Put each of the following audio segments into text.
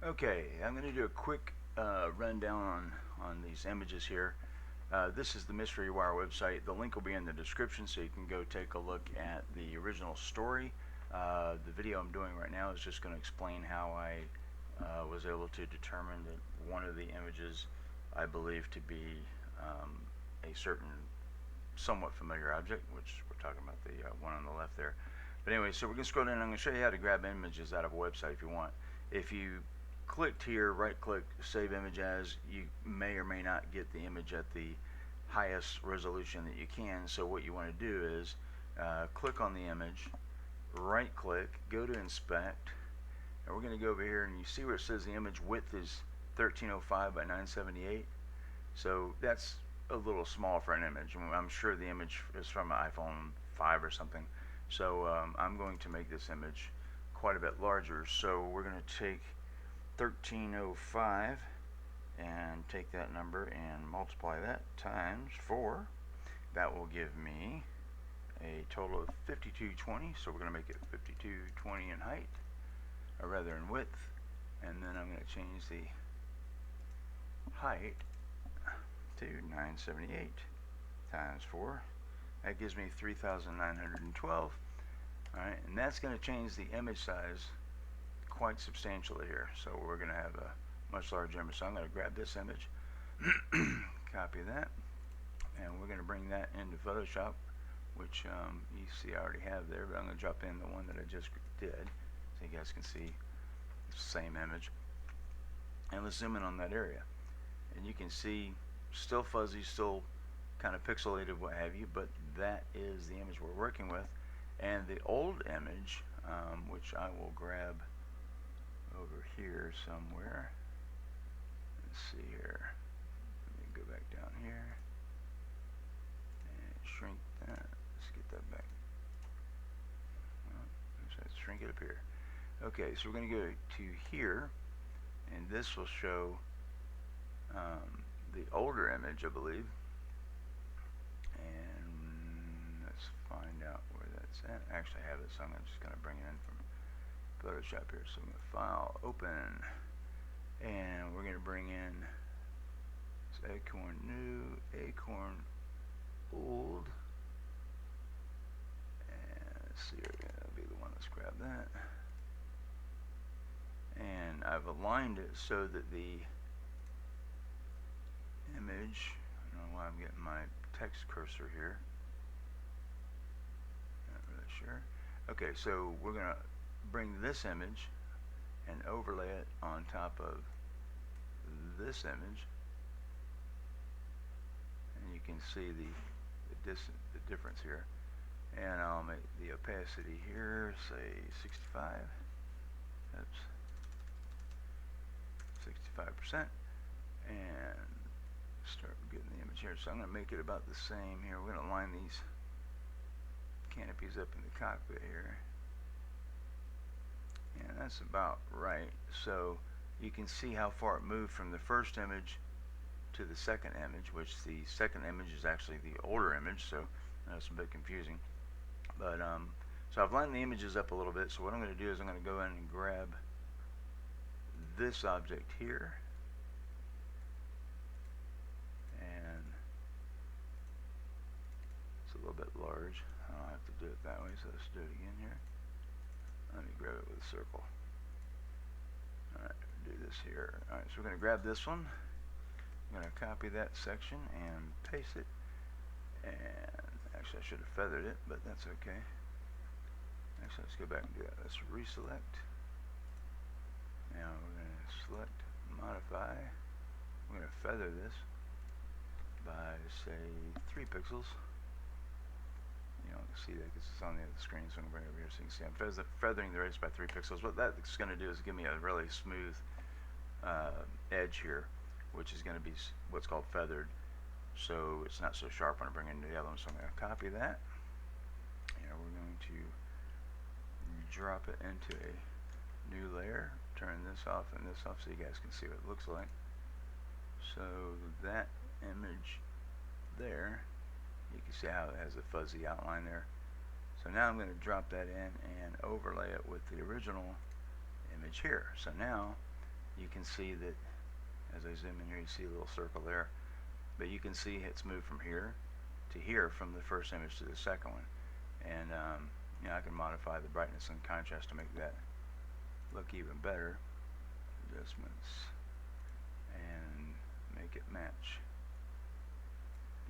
Okay, I'm going to do a quick rundown on these images here. This is the Mystery Wire website. The link will be in the description so you can go take a look at the original story. The video I'm doing right now is just going to explain how I was able to determine that one of the images I believe to be a certain somewhat familiar object, which we're talking about the one on the left there. But anyway, so we're going to scroll down and I'm going to show you how to grab images out of a website if you want. If you clicked here, right click, save image as, you may or may not get the image at the highest resolution that you can. So what you want to do is click on the image, right click, go to inspect, and we're going to go over here and you see where it says the image width is 1305 by 978. So that's a little small for an image. I'm sure the image is from an iPhone 5 or something. So I'm going to make this image quite a bit larger. So we're going to take 1305 and take that number and multiply that times 4. That will give me a total of 5220. So we're going to make it 5220 in height, or rather in width. And then I'm going to change the height to 978 times 4. That gives me 3,912. Alright, and that's going to change the image size quite substantially here. So we're going to have a much larger image. So I'm going to grab this image, copy that, and we're going to bring that into Photoshop, which you see I already have there, but I'm going to drop in the one that I just did so you guys can see the same image. And let's zoom in on that area. And you can see still fuzzy, still kind of pixelated, what have you, but that is the image we're working with. And the old image, which I will grab over here somewhere. Let's see here. Let me go back down here and shrink that. Let's get that back. Well, let's shrink it up here. Okay, so we're going to go to here, and this will show the older image, I believe. And let's find out where that's at. Actually, I have it, so I'm just going to bring it in from Photoshop here. So I'm going to file, open, and we're going to bring in this acorn new, acorn old, and let's see, that'll be the one. Let's grab that. And I've aligned it so that the image, I don't know why I'm getting my text cursor here, not really sure. Okay, so we're going to bring this image and overlay it on top of this image, and you can see the difference here. And I'll make the opacity here, say 65. Oops, 65%, and start getting the image here. So I'm going to make it about the same here. We're going to line these canopies up in the cockpit here, and that's about right. So you can see how far it moved from the first image to the second image, which the second image is actually the older image, so that's a bit confusing. But so I've lined the images up a little bit. So what I'm going to do is I'm going to go in and grab this object here, and it's a little bit large. I don't have to do it that way, so let's do it again here. Let me grab it with a circle. Alright, do this here. Alright, so we're going to grab this one. I'm going to copy that section and paste it. And actually I should have feathered it, but that's okay. Actually, let's go back and do that. Let's reselect. Now we're going to select, modify. We're going to feather this by, say, 3 pixels. You don't see that because it's on the other screen, so I'm going to bring it over here so you can see I'm feathering the radius by 3 pixels. What that's going to do is give me a really smooth edge here, which is going to be what's called feathered. So it's not so sharp when I bring it into the other one. So I'm going to copy that. And we're going to drop it into a new layer. Turn this off and this off so you guys can see what it looks like. So that image there, you can see how it has a fuzzy outline there. So now I'm going to drop that in and overlay it with the original image here. So now you can see that as I zoom in here, you see a little circle there, but you can see it's moved from here to here, from the first image to the second one. And you know, I can modify the brightness and contrast to make that look even better. Adjustments, and make it match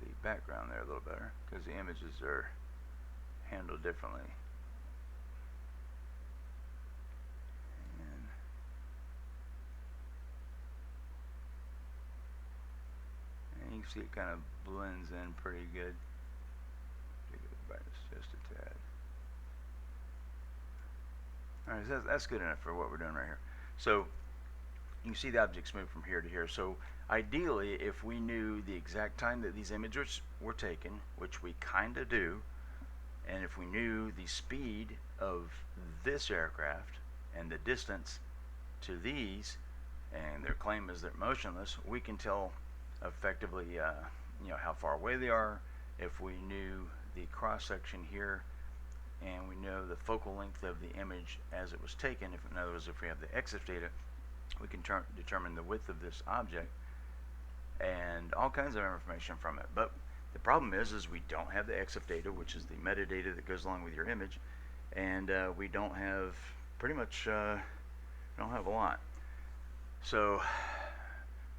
the background there a little better, because the images are handled differently. And you can see it kind of blends in pretty good. Take the brightness just a tad. Alright, so that's good enough for what we're doing right here. So you can see the objects move from here to here. So ideally, if we knew the exact time that these images were taken, which we kind of do, and if we knew the speed of this aircraft and the distance to these, and their claim is they're motionless, we can tell effectively you know, how far away they are. If we knew the cross section here, and we know the focal length of the image as it was taken, if, in other words, if we have the EXIF data, we can determine the width of this object and all kinds of information from it. But the problem is we don't have the EXIF data, which is the metadata that goes along with your image, and we don't have pretty much don't have a lot. So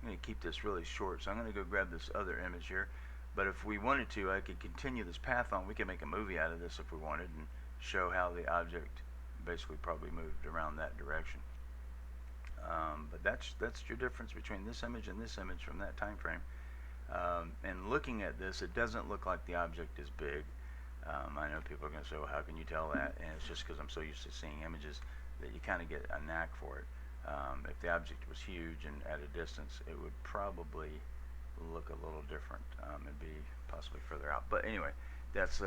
I'm going to keep this really short. So I'm going to go grab this other image here. But if we wanted to, I could continue this path on. We could make a movie out of this if we wanted and show how the object basically probably moved around that direction. But that's your difference between this image and this image from that time frame. And looking at this, it doesn't look like the object is big. I know people are going to say, well, how can you tell that? And it's just because I'm so used to seeing images that you kind of get a knack for it. If the object was huge and at a distance, it would probably look a little different and be possibly further out. But anyway, that's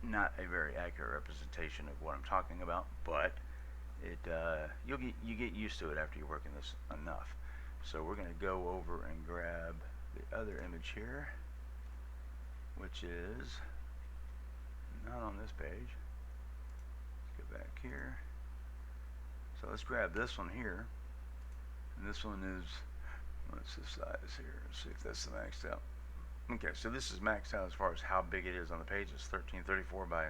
not a very accurate representation of what I'm talking about, but it you get used to it after you're working this enough. So we're going to go over and grab the other image here, which is not on this page. Let's go back here. So let's grab this one here, and this one is, what's the size here? Let's see if that's the maxed out. Okay, so this is maxed out as far as how big it is on the page. It's 1334 by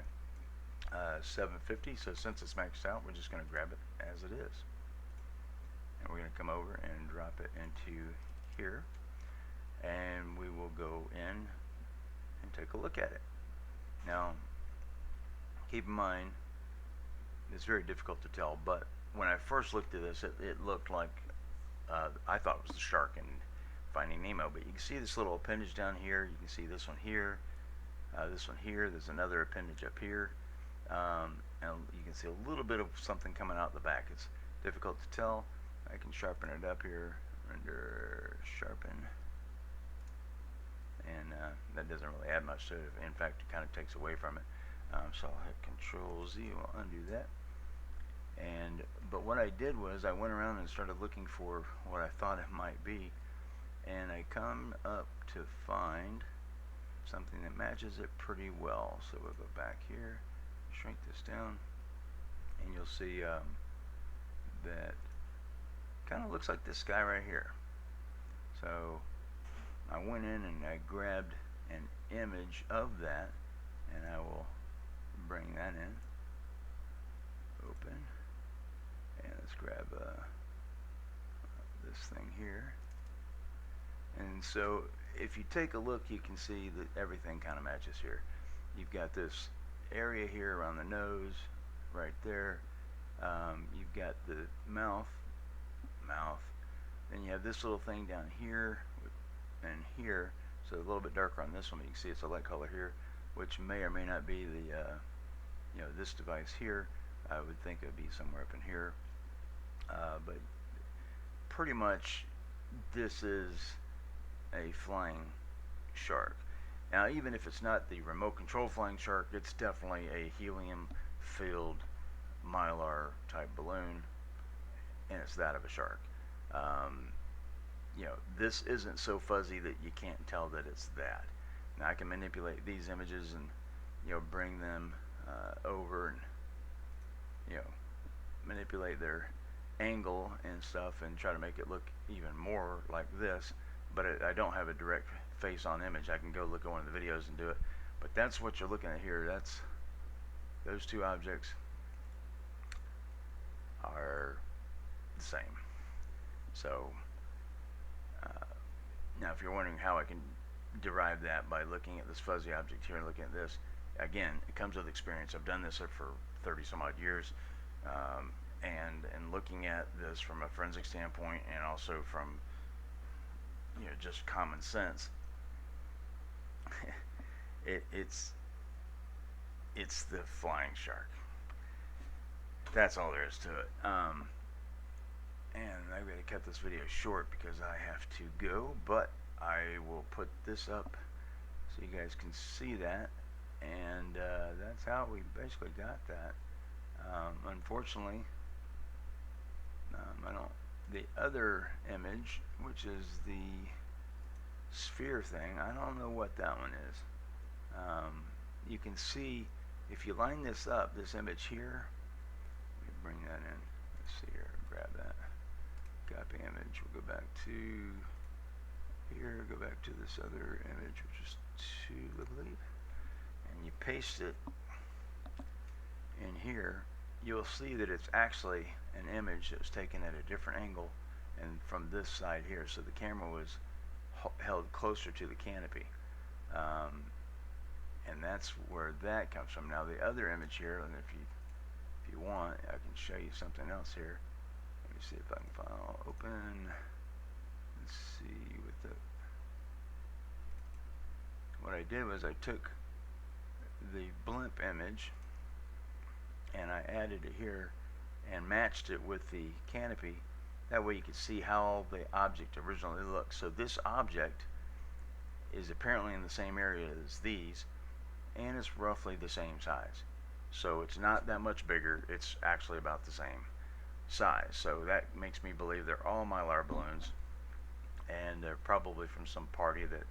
750. So since it's maxed out, we're just going to grab it as it is, and we're going to come over and drop it into here, and we will go in and take a look at it. Now, keep in mind, it's very difficult to tell, but when I first looked at this, it looked like I thought it was the shark in Finding Nemo, but you can see this little appendage down here. You can see this one here, this one here. There's another appendage up here, and you can see a little bit of something coming out the back. It's difficult to tell. I can sharpen it up here under sharpen, and that doesn't really add much to it. In fact, it kind of takes away from it. So I'll hit Control Z. We'll undo that. But what I did was I went around and started looking for what I thought it might be, and I come up to find something that matches it pretty well. So we'll go back here, shrink this down, and you'll see that kind of looks like this guy right here. So I went in and I grabbed an image of that, and I will bring that in, open, and let's grab this thing here. And so if you take a look, you can see that everything kind of matches here. You've got this area here around the nose right there. You've got the mouth, then you have this little thing down here and here, so a little bit darker on this one. You can see it's a light color here, which may or may not be the you know, this device here. I would think it would be somewhere up in here, but pretty much this is a flying shark. Now, even if it's not the remote control flying shark, it's definitely a helium filled mylar type balloon, and it's that of a shark. You know, this isn't so fuzzy that you can't tell that it's that. Now I can manipulate these images and, you know, bring them over and, you know, manipulate their angle and stuff and try to make it look even more like this, but I don't have a direct face on image. I can go look at one of the videos and do it, but that's what you're looking at here. That's those two objects are the same. So now if you're wondering how I can derive that by looking at this fuzzy object here and looking at this, again, it comes with experience. I've done this for 30 some odd years, and looking at this from a forensic standpoint and also from, you know, just common sense, it's the flying shark. That's all there is to it. And I'm going to cut this video short because I have to go, but I will put this up so you guys can see that, and that's how we basically got that. Unfortunately, I don't. The other image, which is the sphere thing, I don't know what that one is. You can see if you line this up, this image here. Let me bring that in. Let's see here. Grab that. Copy image. We'll go back to here. Go back to this other image, which is 2, I believe, and you paste it in here. You'll see that it's actually an image that was taken at a different angle and from this side here, so the camera was held closer to the canopy, and that's where that comes from. Now the other image here, and if you want, I can show you something else here. Let me see if I can file open. Let's see what I did was I took the blimp image and I added it here and matched it with the canopy. That way you could see how the object originally looked. So this object is apparently in the same area as these, and it's roughly the same size. So it's not that much bigger, it's actually about the same size. So that makes me believe they're all Mylar balloons, and they're probably from some party that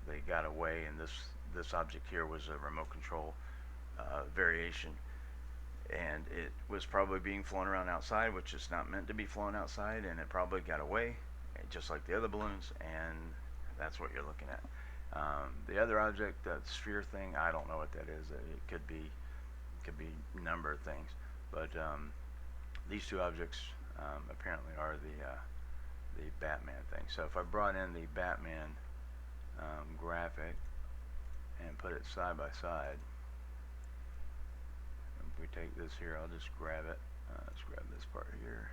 they got away, and this object here was a remote control variation, and it was probably being flown around outside, which is not meant to be flown outside, and it probably got away just like the other balloons, and that's what you're looking at. The other object, that sphere thing, I don't know what that is. It could be a number of things, but these two objects apparently are the Batman thing. So if I brought in the Batman graphic and put it side by side, if we take this here, I'll just grab it. Let's grab this part here.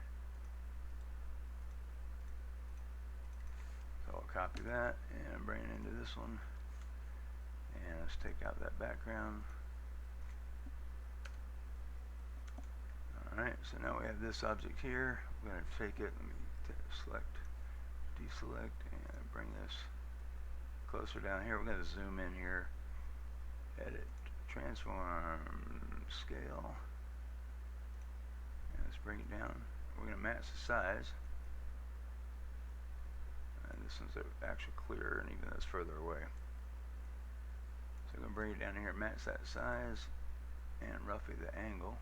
So I'll copy that and bring it into this one, and let's take out that background. Alright, so now we have this object here. We're going to take it, let me select, deselect, and bring this closer down here. We're going to zoom in here, edit, transform, scale, and let's bring it down. We're going to match the size, and this one's actually clearer, and even though it's further away. So I'm going to bring it down here, match that size, and roughly the angle.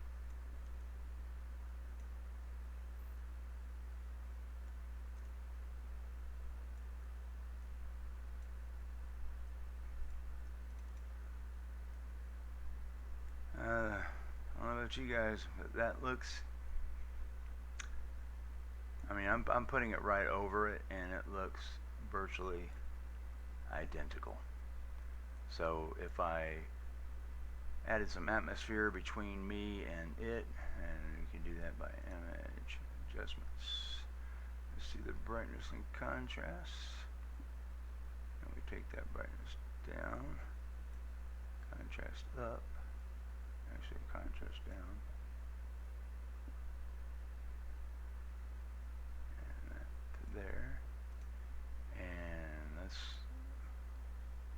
I don't know about you guys, but that looks, I mean, I'm putting it right over it, and it looks virtually identical. So if I added some atmosphere between me and it, and you can do that by image adjustments. Let's see the brightness and contrast, and we take that brightness down, contrast up. Actually, contrast down, and that to there, and let's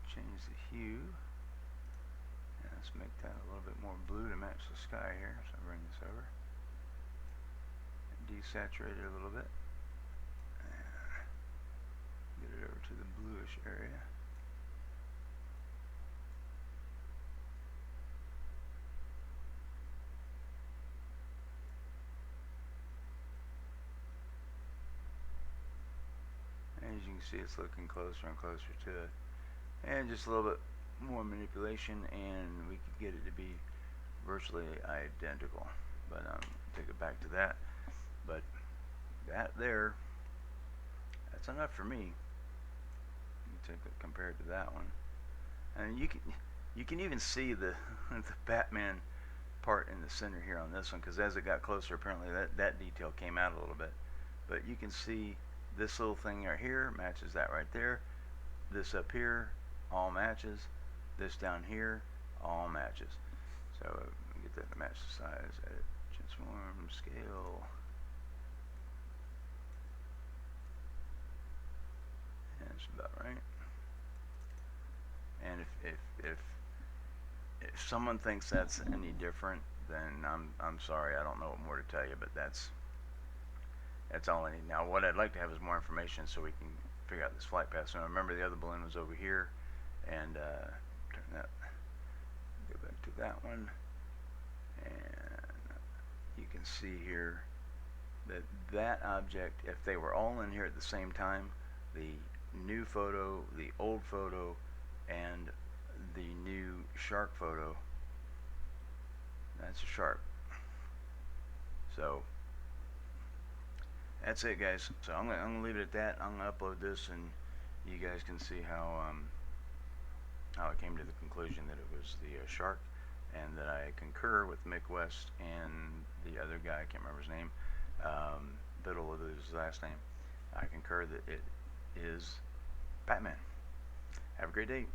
change the hue, and let's make that a little bit more blue to match the sky here. So I bring this over and desaturate it a little bit, and get it over to the bluish area. as you can see, it's looking closer and closer to it. And just a little bit more manipulation, and we could get it to be virtually identical. But take it back to that. But that there, that's enough for me. You take it compared to that one, and you can even see the the Batman part in the center here on this one, because as it got closer, apparently that detail came out a little bit. But you can see this little thing right here matches that right there. This up here all matches. This down here all matches. So get that to match the size. Edit, transform, scale. And that's about right. And if someone thinks that's any different, then I'm sorry. I don't know what more to tell you, but that's all I need. Now, what I'd like to have is more information so we can figure out this flight path. So remember, the other balloon was over here, and turn that. Go back to that one, and you can see here that that object, if they were all in here at the same time, the new photo, the old photo, and the new shark photo, that's a shark. So that's it, guys. So I'm gonna leave it at that. I'm gonna upload this, and you guys can see how I came to the conclusion that it was the shark, and that I concur with Mick West and the other guy, I can't remember his name, Biddle was his last name. I concur that it is Batman. Have a great day.